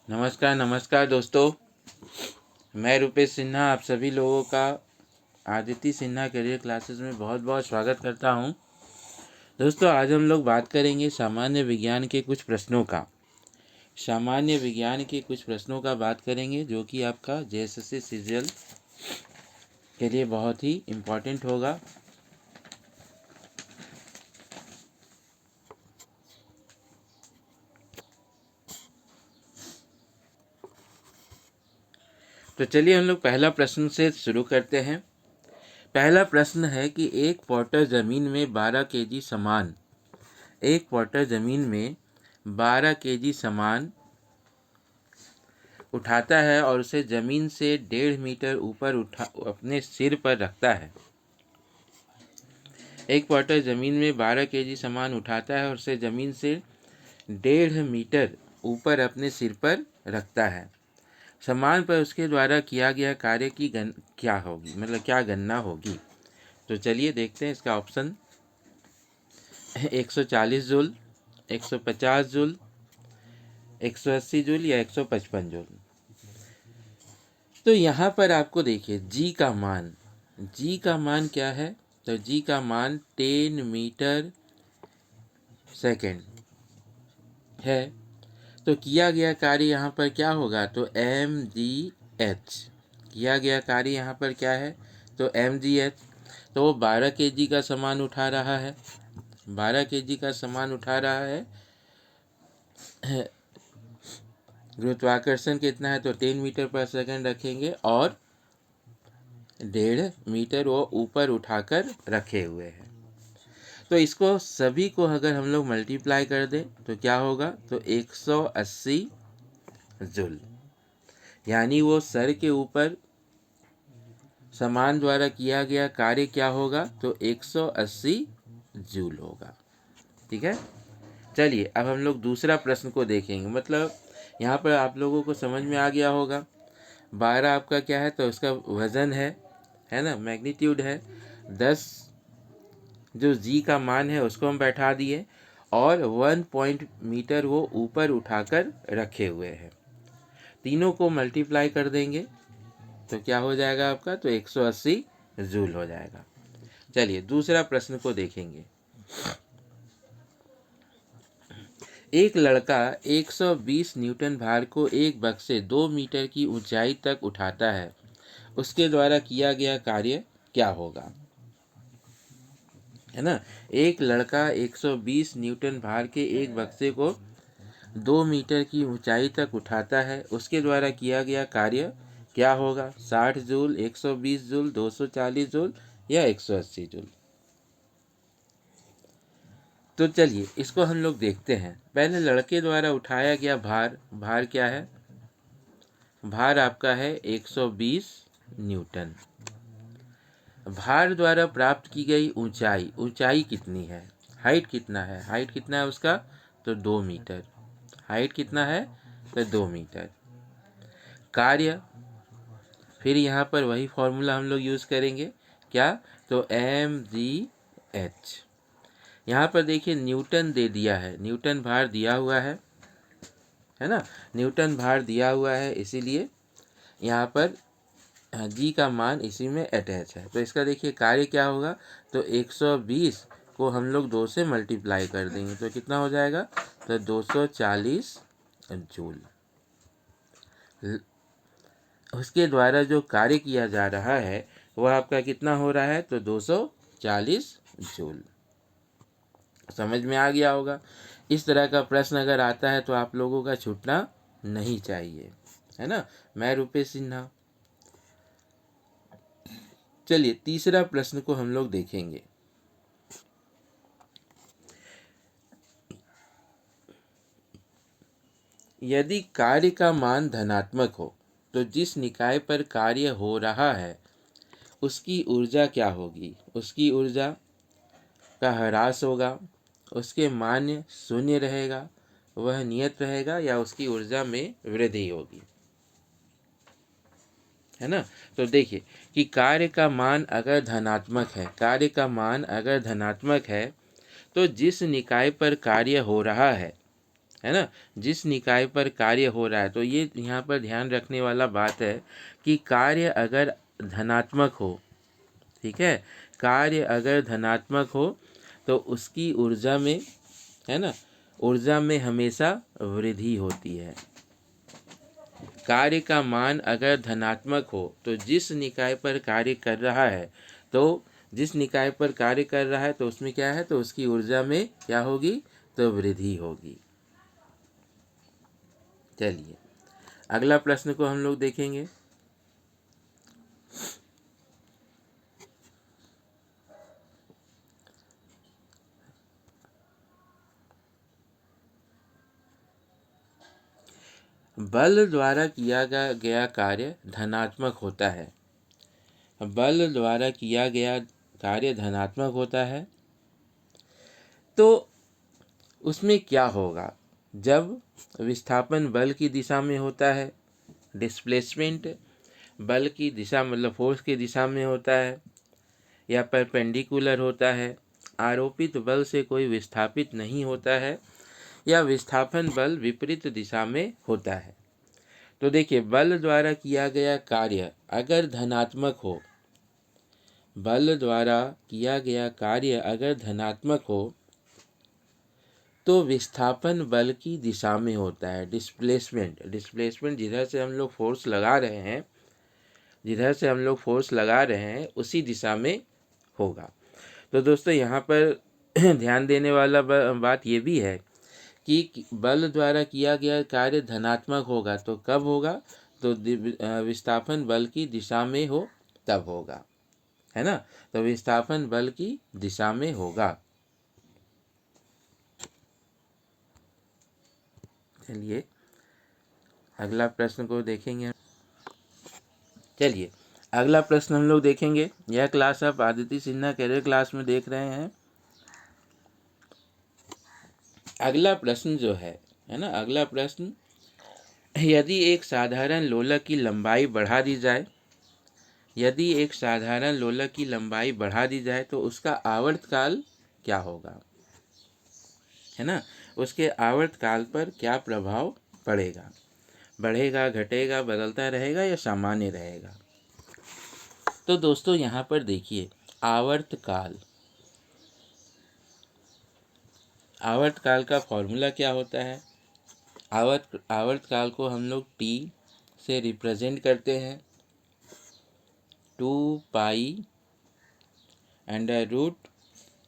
नमस्कार नमस्कार दोस्तों, मैं रुपेश सिन्हा आप सभी लोगों का आदित्य सिन्हा करियर क्लासेस में बहुत बहुत स्वागत करता हूं। दोस्तों, आज हम लोग बात करेंगे सामान्य विज्ञान के कुछ प्रश्नों का। बात करेंगे जो कि आपका जेएसएससी सीजीएल के लिए बहुत ही इम्पोर्टेंट होगा। तो चलिए हम लोग पहला प्रश्न से शुरू करते हैं। पहला प्रश्न है कि एक पॉटर ज़मीन में 12 केजी सामान उठाता है और उसे ज़मीन से 1.5 मीटर ऊपर अपने सिर पर रखता है। एक पॉटर ज़मीन में 12 केजी सामान उठाता है और उसे ज़मीन से 1.5 मीटर ऊपर अपने सिर पर रखता है। सामान पर उसके द्वारा किया गया कार्य की क्या होगी, मतलब क्या गणना होगी। तो चलिए देखते हैं इसका ऑप्शन। 140 जूल, 150 जूल, 180 जूल या 155 जूल। तो यहाँ पर आपको देखिए जी का मान क्या है। तो जी का मान 10 मीटर सेकेंड है। तो किया गया कार्य यहाँ पर क्या होगा, तो mgh। किया गया कार्य यहाँ पर क्या है, तो mgh। तो वो 12 केजी का सामान उठा रहा है, 12 केजी का सामान उठा रहा है। गुरुत्वाकर्षण कितना है, तो 10 मीटर पर सेकंड रखेंगे और 1.5 मीटर वो ऊपर उठाकर रखे हुए हैं। तो इसको सभी को अगर हम लोग मल्टीप्लाई कर दें तो क्या होगा, तो 180 जूल। यानी वो सर के ऊपर सामान द्वारा किया गया कार्य क्या होगा, तो 180 जूल होगा। ठीक है। चलिए अब हम लोग दूसरा प्रश्न को देखेंगे। मतलब यहाँ पर आप लोगों को समझ में आ गया होगा। 12 आपका क्या है, तो उसका वज़न है ना, मैग्नीट्यूड है। 10 जो जी का मान है उसको हम बैठा दिए और 1 मीटर वो ऊपर उठाकर रखे हुए हैं। तीनों को मल्टीप्लाई कर देंगे तो क्या हो जाएगा आपका, तो 180 जूल हो जाएगा। चलिए दूसरा प्रश्न को देखेंगे। एक लड़का 120 न्यूटन भार को एक बक्से 2 मीटर की ऊंचाई तक उठाता है। उसके द्वारा किया गया कार्य क्या होगा, है ना। एक लड़का 120 न्यूटन भार के एक बक्से को 2 मीटर की ऊंचाई तक उठाता है। उसके द्वारा किया गया कार्य क्या होगा, 60 जूल, 120 जूल, 240 जूल या 180 जूल। तो चलिए इसको हम लोग देखते हैं। पहले लड़के द्वारा उठाया गया भार क्या है, भार आपका है 120 न्यूटन। भार द्वारा प्राप्त की गई ऊंचाई कितनी है, हाइट कितना है उसका, तो 2 मीटर। हाइट कितना है, तो 2 मीटर। कार्य, फिर यहाँ पर वही फॉर्मूला हम लोग यूज़ करेंगे, क्या, तो mgh। यहाँ पर देखिए न्यूटन दे दिया है, न्यूटन भार दिया हुआ है ना, न्यूटन भार दिया हुआ है, इसीलिए यहाँ पर जी का मान इसी में अटैच है। तो इसका देखिए कार्य क्या होगा, तो 120 को हम लोग 2 से मल्टीप्लाई कर देंगे तो कितना हो जाएगा, तो 240 जूल। उसके द्वारा जो कार्य किया जा रहा है वह आपका कितना हो रहा है, तो 240 जूल। समझ में आ गया होगा। इस तरह का प्रश्न अगर आता है तो आप लोगों का छूटना नहीं चाहिए, है ना। मैं रुपेश सिन्हा। चलिए तीसरा प्रश्न को हम लोग देखेंगे। यदि कार्य का मान धनात्मक हो तो जिस निकाय पर कार्य हो रहा है उसकी ऊर्जा क्या होगी, उसकी ऊर्जा का ह्रास होगा, उसके मान शून्य रहेगा, वह नियत रहेगा या उसकी ऊर्जा में वृद्धि होगी, है ना। तो देखिए कि कार्य का मान अगर धनात्मक है तो जिस निकाय पर कार्य हो रहा है है ना, जिस निकाय पर कार्य हो रहा है। तो ये यहाँ पर ध्यान रखने वाला बात है कि कार्य अगर धनात्मक हो, ठीक है, कार्य अगर धनात्मक हो तो उसकी ऊर्जा में, है ना, ऊर्जा में हमेशा वृद्धि होती है। कार्य का मान अगर धनात्मक हो तो जिस निकाय पर कार्य कर रहा है, तो जिस निकाय पर कार्य कर रहा है तो उसमें क्या है, तो उसकी ऊर्जा में क्या होगी, तो वृद्धि होगी। चलिए अगला प्रश्न को हम लोग देखेंगे। बल द्वारा किया गया कार्य धनात्मक होता है। बल द्वारा किया गया कार्य धनात्मक होता है तो उसमें क्या होगा, जब विस्थापन बल की दिशा में होता है, डिस्प्लेसमेंट बल की दिशा मतलब फोर्स की दिशा में होता है या परपेंडिकुलर होता है, आरोपित बल से कोई विस्थापित नहीं होता है, या विस्थापन बल विपरीत दिशा में होता है। तो देखिए, बल द्वारा किया गया कार्य अगर धनात्मक हो, बल द्वारा किया गया कार्य अगर धनात्मक हो तो विस्थापन बल की दिशा में होता है। डिस्प्लेसमेंट जिधर से हम लोग फोर्स लगा रहे हैं, जिधर से हम लोग फोर्स लगा रहे हैं उसी दिशा में होगा। तो दोस्तों यहाँ पर ध्यान देने वाला बात ये भी है कि बल द्वारा किया गया कार्य धनात्मक होगा तो कब होगा, तो विस्थापन बल की दिशा में हो तब होगा, है ना। तो विस्थापन बल की दिशा में होगा। चलिए अगला प्रश्न को देखेंगे। चलिए अगला प्रश्न हम लोग देखेंगे। यह क्लास आप आदित्य सिन्हा कैरियर क्लास में देख रहे हैं। अगला प्रश्न जो है ना, अगला प्रश्न, यदि एक साधारण लोलक की लंबाई बढ़ा दी जाए, यदि एक साधारण लोलक की लंबाई बढ़ा दी जाए तो उसका आवर्तकाल क्या होगा, है ना, उसके आवर्तकाल पर क्या प्रभाव पड़ेगा, बढ़ेगा, घटेगा, बदलता रहेगा या सामान्य रहेगा। तो दोस्तों यहाँ पर देखिए, आवर्तकाल, आवर्तकाल का फॉर्मूला क्या होता है। आवर्तकाल को हम लोग टी से रिप्रेजेंट करते हैं, 2 पाई √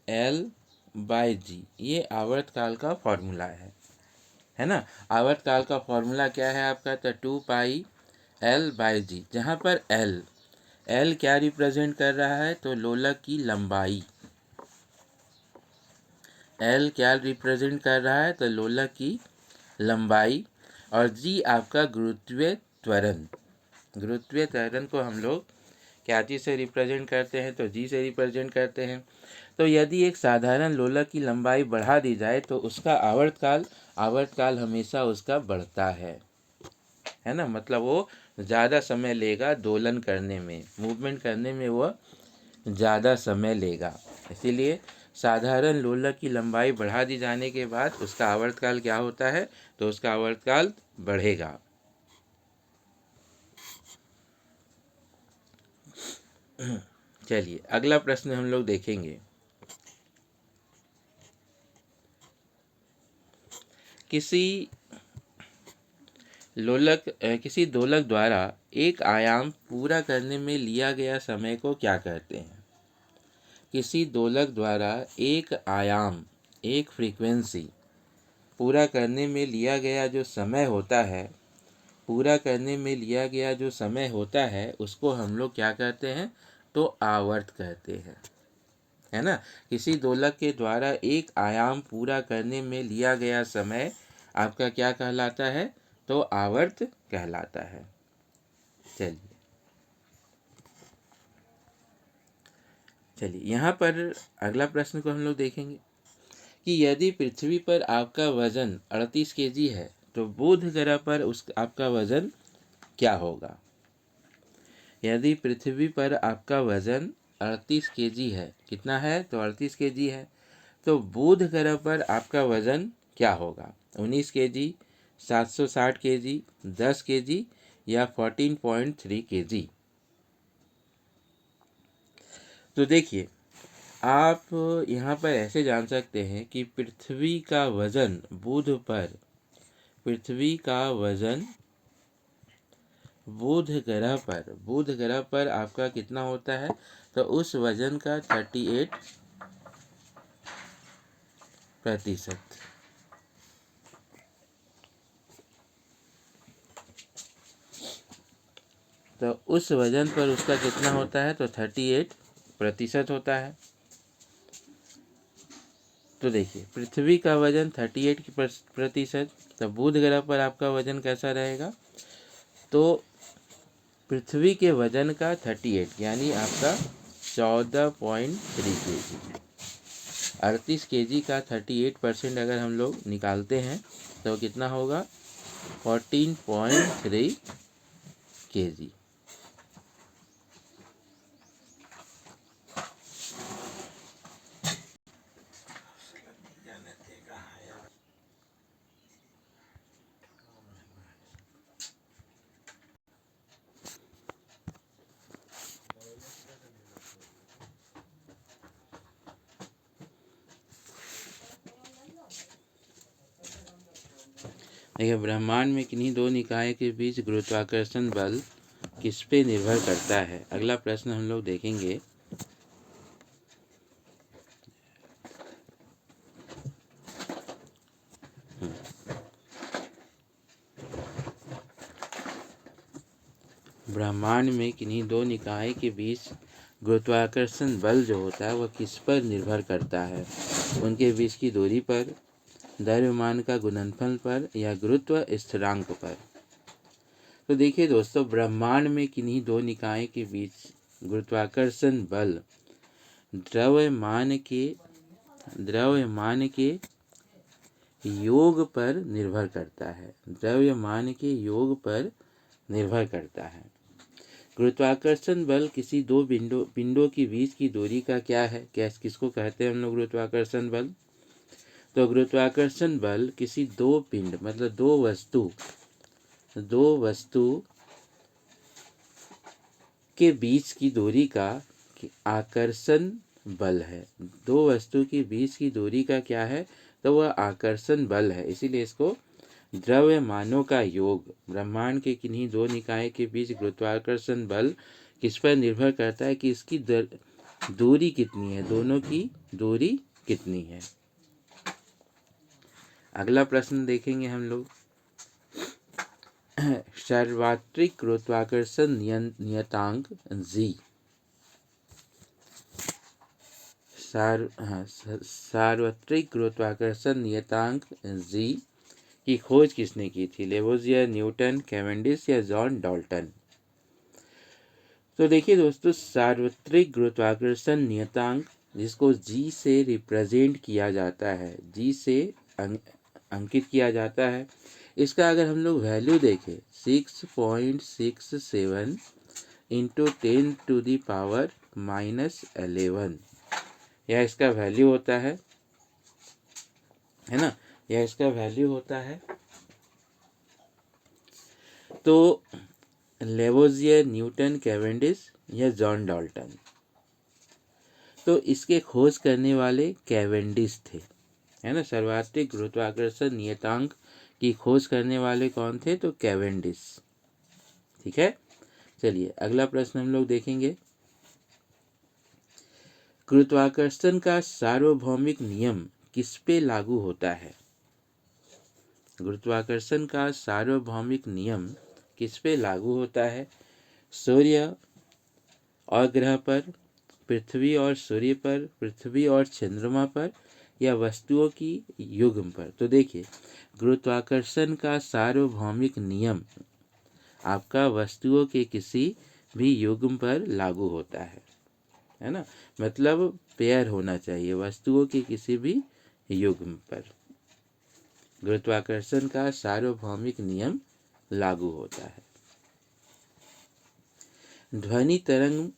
L/G, ये आवर्तकाल का फॉर्मूला है ना। आवर्तकाल का फॉर्मूला क्या है आपका, तो 2 पाई L/G, जहाँ पर L क्या रिप्रेजेंट कर रहा है, तो लोलक की लंबाई। L क्या रिप्रेजेंट कर रहा है, तो लोलक की लंबाई। और G आपका गुरुत्वीय त्वरण। गुरुत्वीय त्वरण को हम लोग क्या चीज़ से रिप्रेजेंट करते हैं, तो G से रिप्रेजेंट करते हैं। तो यदि एक साधारण लोलक की लंबाई बढ़ा दी जाए तो उसका आवर्तकाल हमेशा उसका बढ़ता है ना। मतलब वो ज़्यादा समय लेगा दोलन करने में, मूवमेंट करने में वो ज़्यादा समय लेगा। इसीलिए साधारण लोलक की लंबाई बढ़ा दी जाने के बाद उसका आवर्तकाल क्या होता है, तो उसका आवर्तकाल बढ़ेगा। चलिए अगला प्रश्न हम लोग देखेंगे। किसी दोलक द्वारा एक आयाम पूरा करने में लिया गया समय को क्या कहते हैं। किसी दोलक द्वारा एक आयाम, एक फ्रीक्वेंसी पूरा करने में लिया गया जो समय होता है, पूरा करने में लिया गया जो समय होता है उसको हम लोग क्या कहते हैं, तो आवर्त कहते हैं, है ना। किसी दोलक के द्वारा एक आयाम पूरा करने में लिया गया समय आपका क्या कहलाता है, तो आवर्त कहलाता है। चलिए यहाँ पर अगला प्रश्न को हम लोग देखेंगे कि यदि पृथ्वी पर आपका वजन 38 kg है तो बुध ग्रह पर आपका वजन क्या होगा। यदि पृथ्वी पर आपका वजन 38 kg है, कितना है, तो 38 kg है, तो बुध ग्रह पर आपका वजन क्या होगा। 19 केजी, 760 केजी, 10 केजी या 14.3 केजी। तो देखिए, आप यहाँ पर ऐसे जान सकते हैं कि पृथ्वी का वजन बुध ग्रह पर आपका कितना होता है, तो उस वजन का 38%। तो उस वजन पर उसका कितना होता है, तो 38% होता है। तो देखिए, पृथ्वी का वजन 38%, तो बुध ग्रह पर आपका वजन कैसा रहेगा, तो पृथ्वी के वजन का 38 यानी आपका 14.3 केजी। 38 केजी का 38% अगर हम लोग निकालते हैं तो कितना होगा, 14.3 केजी। देखिए, ब्रह्मांड में किन्हीं दो निकाय के बीच गुरुत्वाकर्षण बल किस पे निर्भर करता है। अगला प्रश्न हम लोग देखेंगे। ब्रह्मांड में किन्हीं दो निकाय के बीच गुरुत्वाकर्षण बल जो होता है वह किस पर निर्भर करता है, उनके बीच की दूरी पर, द्रव्यमान का गुणनफल पर या गुरुत्व स्थिरांक पर। तो देखिए दोस्तों, ब्रह्मांड में किन्हीं दो निकाय के बीच गुरुत्वाकर्षण बल द्रव्यमान के योग पर निर्भर करता है। द्रव्यमान के योग पर निर्भर करता है। गुरुत्वाकर्षण बल किसी दो पिंडों के बीच की दूरी का क्या है, किसको कहते हैं हम लोग गुरुत्वाकर्षण बल। तो गुरुत्वाकर्षण बल किसी दो पिंड मतलब दो वस्तु के बीच की दूरी का आकर्षण बल है। दो वस्तु के बीच की दूरी का क्या है, तो वह आकर्षण बल है। इसीलिए इसको द्रव्यमानों का योग, ब्रह्मांड के किन्हीं दो निकाय के बीच गुरुत्वाकर्षण बल किस पर निर्भर करता है कि इसकी दूरी कितनी है, दोनों की दूरी कितनी है। अगला प्रश्न देखेंगे हम लोग। सार्वत्रिक गुरुत्वाकर्षण नियतांक G। सार्वत्रिक गुरुत्वाकर्षण नियतांक G की खोज किसने की थी, लेवोजियर, न्यूटन, कैवेंडिश या जॉन डाल्टन। तो देखिए दोस्तों, सार्वत्रिक गुरुत्वाकर्षण नियतांक जिसको G से रिप्रेजेंट किया जाता है, G से अंकित किया जाता है, इसका अगर हम लोग वैल्यू देखें 6.67 इंटू 10⁻⁻11 यह इसका वैल्यू होता है ना, यह इसका वैल्यू होता है। तो लेवोजियर, न्यूटन, कैवेंडिश या जॉन डाल्टन, तो इसके खोज करने वाले कैवेंडिश थे, है ना। सर्वाधिक गुरुत्वाकर्षण नियतांक की खोज करने वाले कौन थे, तो कैवेंडिश। ठीक है, चलिए अगला प्रश्न हम लोग देखेंगे। गुरुत्वाकर्षण का सार्वभौमिक नियम किस पे लागू होता है। गुरुत्वाकर्षण का सार्वभौमिक नियम किस पे लागू होता है, सूर्य और ग्रह पर, पृथ्वी और सूर्य पर, पृथ्वी और चंद्रमा पर या वस्तुओं की युग्म पर। तो देखिए, गुरुत्वाकर्षण का सार्वभौमिक नियम आपका वस्तुओं के किसी भी युग्म पर लागू होता है ना, मतलब पेयर होना चाहिए वस्तुओं के किसी भी युग्म पर गुरुत्वाकर्षण का सार्वभौमिक नियम लागू होता है। ध्वनि तरंग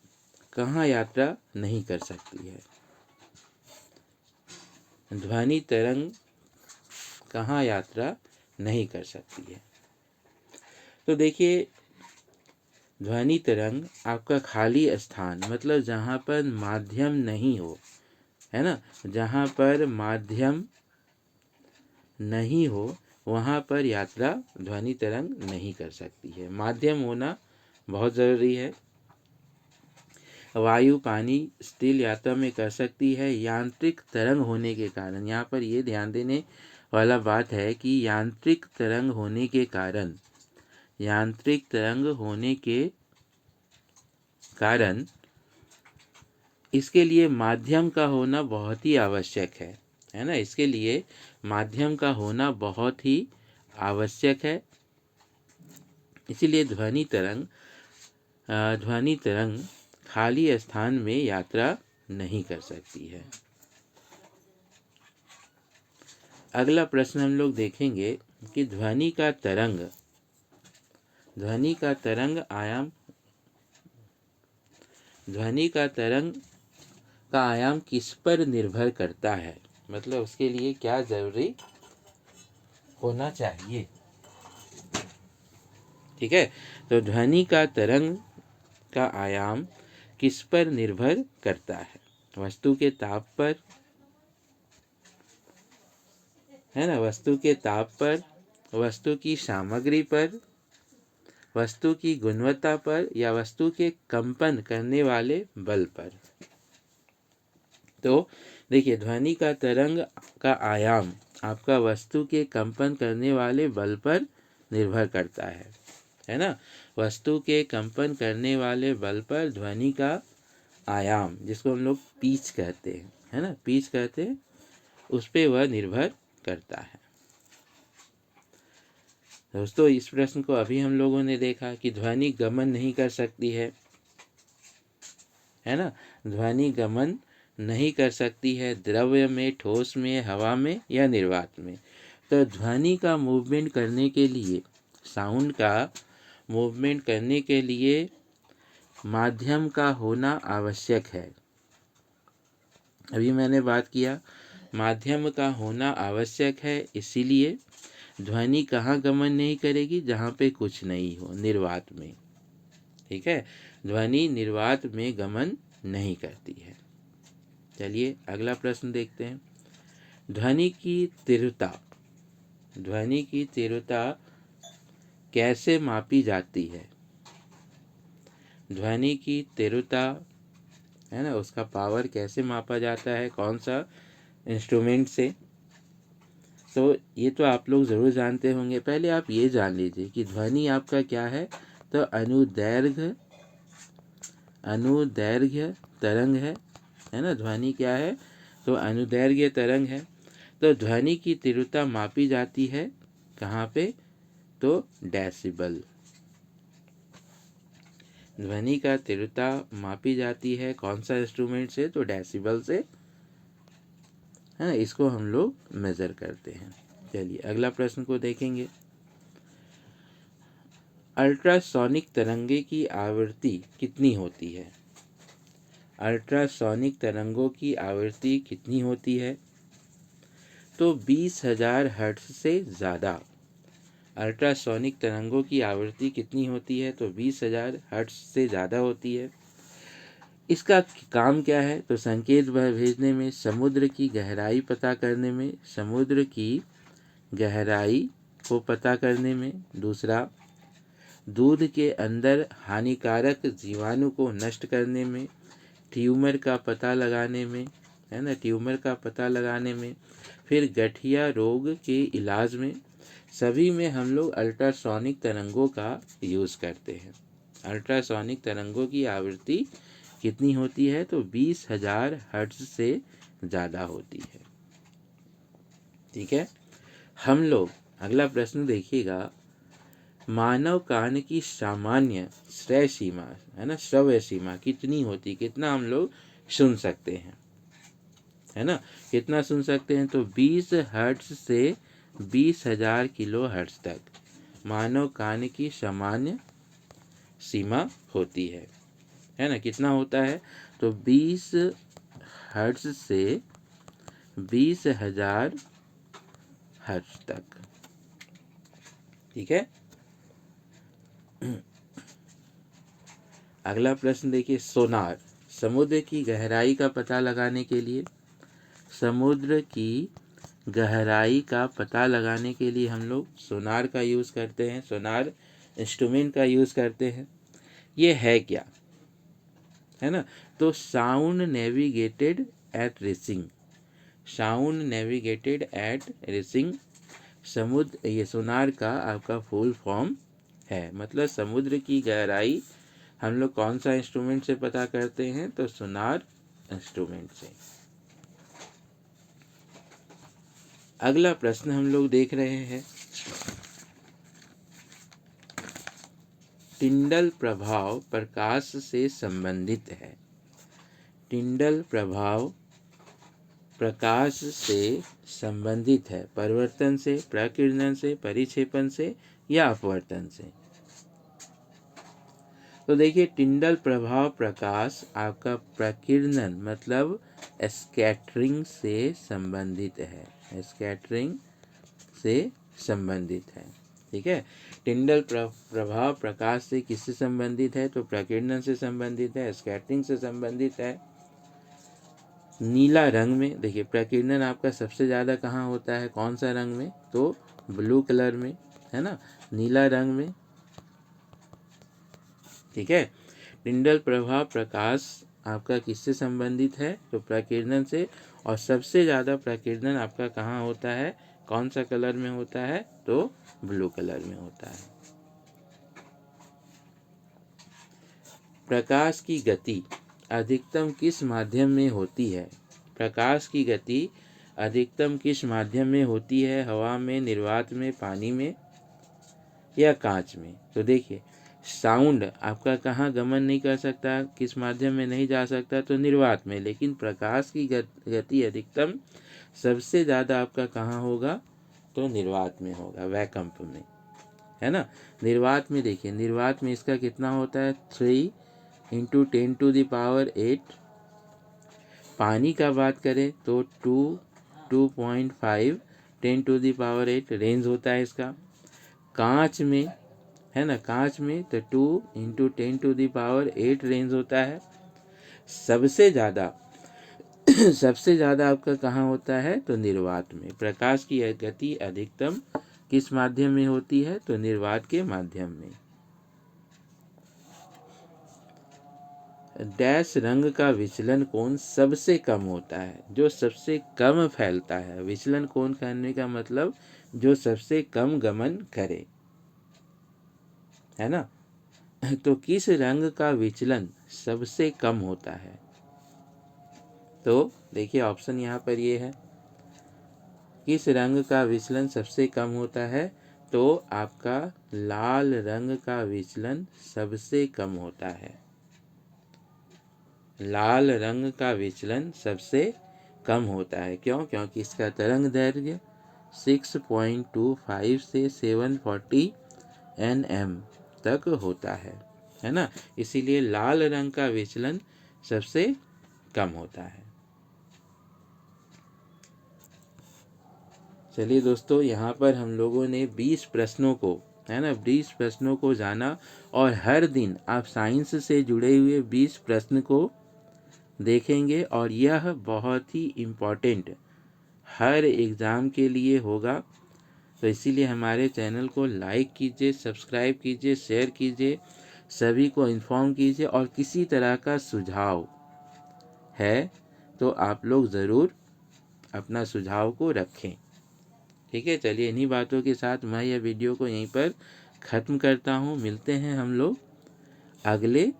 कहाँ यात्रा नहीं कर सकती है। ध्वनि तरंग कहाँ यात्रा नहीं कर सकती है। तो देखिए, ध्वनि तरंग आपका खाली स्थान, मतलब जहाँ पर माध्यम नहीं हो, है ना, जहाँ पर माध्यम नहीं हो वहाँ पर यात्रा ध्वनि तरंग नहीं कर सकती है। माध्यम होना बहुत ज़रूरी है। वायु, पानी, स्टील यात्रा में कर सकती है। यांत्रिक तरंग होने के कारण, यहाँ पर ये ध्यान देने वाला बात है कि यांत्रिक तरंग होने के कारण, यांत्रिक तरंग होने के कारण इसके लिए माध्यम का होना बहुत ही आवश्यक है ना। इसके लिए माध्यम का होना बहुत ही आवश्यक है। इसीलिए ध्वनि तरंग खाली स्थान में यात्रा नहीं कर सकती है। अगला प्रश्न हम लोग देखेंगे कि ध्वनि का तरंग का आयाम किस पर निर्भर करता है, मतलब उसके लिए क्या जरूरी होना चाहिए। ठीक है, तो ध्वनि का तरंग का आयाम किस पर निर्भर करता है? वस्तु के ताप पर, है ना, वस्तु के ताप पर, वस्तु की सामग्री पर, वस्तु की गुणवत्ता पर, या वस्तु के कंपन करने वाले बल पर। तो देखिए, ध्वनि का तरंग का आयाम आपका वस्तु के कंपन करने वाले बल पर निर्भर करता है ना। वस्तु के कंपन करने वाले बल पर ध्वनि का आयाम, जिसको हम लोग पिच कहते हैं, है ना, पिच कहते हैं, उस पे वह निर्भर करता है। दोस्तों, इस प्रश्न को अभी हम लोगों ने देखा कि ध्वनि गमन नहीं कर सकती है ना। ध्वनि गमन नहीं कर सकती है द्रव्य में, ठोस में, हवा में या निर्वात में। तो ध्वनि का मूवमेंट करने के लिए, साउंड का मूवमेंट करने के लिए माध्यम का होना आवश्यक है। अभी मैंने बात किया, माध्यम का होना आवश्यक है। इसीलिए ध्वनि कहाँ गमन नहीं करेगी? जहाँ पे कुछ नहीं हो, निर्वात में। ठीक है, ध्वनि निर्वात में गमन नहीं करती है। चलिए अगला प्रश्न देखते हैं। ध्वनि की तीव्रता कैसे मापी जाती है? ध्वनि की तीव्रता, है ना, उसका पावर कैसे मापा जाता है? कौन सा इंस्ट्रूमेंट से? तो ये तो आप लोग ज़रूर जानते होंगे। पहले आप ये जान लीजिए कि ध्वनि आपका क्या है। तो अनुदैर्घ्य तरंग है ना। ध्वनि क्या है? तो अनुदैर्घ्य तरंग है। तो ध्वनि की तीव्रता मापी जाती है कहाँ पे? तो डेसिबल। ध्वनि का तीव्रता मापी जाती है कौन सा इंस्ट्रूमेंट से? तो डेसिबल से, है ना। इसको हम लोग मेजर करते हैं। चलिए अगला प्रश्न को देखेंगे। अल्ट्रासोनिक तरंगे की आवृत्ति कितनी होती है? अल्ट्रासोनिक तरंगों की आवृत्ति कितनी होती है? तो 20,000 हर्ट्ज से ज़्यादा। अल्ट्रासोनिक तरंगों की आवृत्ति कितनी होती है? तो 20,000 हर्ट्ज से ज़्यादा होती है। इसका काम क्या है? तो संकेत भेजने में, समुद्र की गहराई पता करने में, समुद्र की गहराई को पता करने में। दूसरा, दूध के अंदर हानिकारक जीवाणु को नष्ट करने में, ट्यूमर का पता लगाने में, है ना, ट्यूमर का पता लगाने में, फिर गठिया रोग के इलाज में, सभी में हम लोग अल्ट्रासोनिक तरंगों का यूज़ करते हैं। अल्ट्रासोनिक तरंगों की आवृत्ति कितनी होती है? तो 20,000 हर्ट्ज से ज़्यादा होती है। ठीक है, हम लोग अगला प्रश्न देखिएगा। मानव कान की सामान्य श्रव्य सीमा, है ना, श्रव्य सीमा कितनी होती? कितना हम लोग सुन सकते हैं, है ना, कितना सुन सकते हैं? तो 20 हर्ट्ज से 20,000 किलो हर्ट्ज तक मानव कान की सामान्य सीमा होती है ना। कितना होता है? तो 20 हर्ट्ज से 20,000 हर्ट्ज तक। ठीक है। अगला प्रश्न देखिए, सोनार। समुद्र की गहराई का पता लगाने के लिए, समुद्र की गहराई का पता लगाने के लिए हम लोग सोनार का यूज़ करते हैं, सोनार इंस्ट्रूमेंट का यूज़ करते हैं। ये है क्या, है ना? तो sound navigated at racing, sound navigated at racing समुद्र, ये सोनार का आपका फुल फॉर्म है। मतलब समुद्र की गहराई हम लोग कौन सा इंस्ट्रूमेंट से पता करते हैं? तो सोनार इंस्ट्रूमेंट से। अगला प्रश्न हम लोग देख रहे हैं, टिंडल प्रभाव प्रकाश से संबंधित है। टिंडल प्रभाव प्रकाश से संबंधित है, परिवर्तन से, प्रकीर्णन से, परिक्षेपण से या अपवर्तन से। तो देखिए, टिंडल प्रभाव प्रकाश आपका प्रकीर्णन मतलब स्कैटरिंग से संबंधित है, स्कैटरिंग से संबंधित है। ठीक है। टिंडल प्रभाव प्रकाश से किससे संबंधित है? तो प्रकीर्णन से संबंधित है, स्कैटरिंग से संबंधित है। नीला रंग में देखिए, प्रकीर्णन आपका सबसे ज़्यादा कहाँ होता है, कौन सा रंग में? तो ब्लू कलर में, है ना, नीला रंग में। ठीक है। टिंडल प्रभाव प्रकाश आपका किससे संबंधित है? तो प्रकीर्णन से, और सबसे ज़्यादा प्रकीर्णन आपका कहाँ होता है, कौन सा कलर में होता है? तो ब्लू कलर में होता है। प्रकाश की गति अधिकतम किस माध्यम में होती है? प्रकाश की गति अधिकतम किस माध्यम में होती है? हवा में, निर्वात में, पानी में या कांच में? तो देखिए, साउंड आपका कहाँ गमन नहीं कर सकता, किस माध्यम में नहीं जा सकता? तो निर्वात में। लेकिन प्रकाश की गति अधिकतम सबसे ज़्यादा आपका कहाँ होगा? तो निर्वात में होगा, वैकम्प में, है ना। निर्वात में देखिए, निर्वात में इसका कितना होता है? 3 × 10⁸। पानी का बात करें तो 2.5 10⁸ रेंज होता है इसका। कांच में, है ना, कांच में तो 2 × 10⁸ रेंज होता है। सबसे ज़्यादा आपका कहाँ होता है? तो निर्वात में। प्रकाश की गति अधिकतम किस माध्यम में होती है? तो निर्वात के माध्यम में। डैश रंग का विचलन कोण सबसे कम होता है, जो सबसे कम फैलता है। विचलन कोण कहने का मतलब जो सबसे कम गमन करे, है ना। तो किस रंग का विचलन सबसे कम होता है? तो देखिए, ऑप्शन यहाँ पर ये है, किस रंग का विचलन सबसे कम होता है? तो आपका लाल रंग का विचलन सबसे कम होता है। लाल रंग का विचलन सबसे कम होता है। क्यों? क्योंकि इसका तरंग दैर्घ्य 6.25 से 740 nm तक होता है ना। इसीलिए लाल रंग का विचलन सबसे कम होता है। चलिए दोस्तों, यहाँ पर हम लोगों ने 20 प्रश्नों को, है ना, 20 प्रश्नों को जाना, और हर दिन आप साइंस से जुड़े हुए 20 प्रश्न को देखेंगे, और यह बहुत ही इम्पोर्टेंट हर एग्ज़ाम के लिए होगा। तो इसीलिए हमारे चैनल को लाइक कीजिए, सब्सक्राइब कीजिए, शेयर कीजिए, सभी को इन्फॉर्म कीजिए, और किसी तरह का सुझाव है तो आप लोग ज़रूर अपना सुझाव को रखें। ठीक है। चलिए, इन्हीं बातों के साथ मैं यह वीडियो को यहीं पर ख़त्म करता हूँ। मिलते हैं हम लोग अगले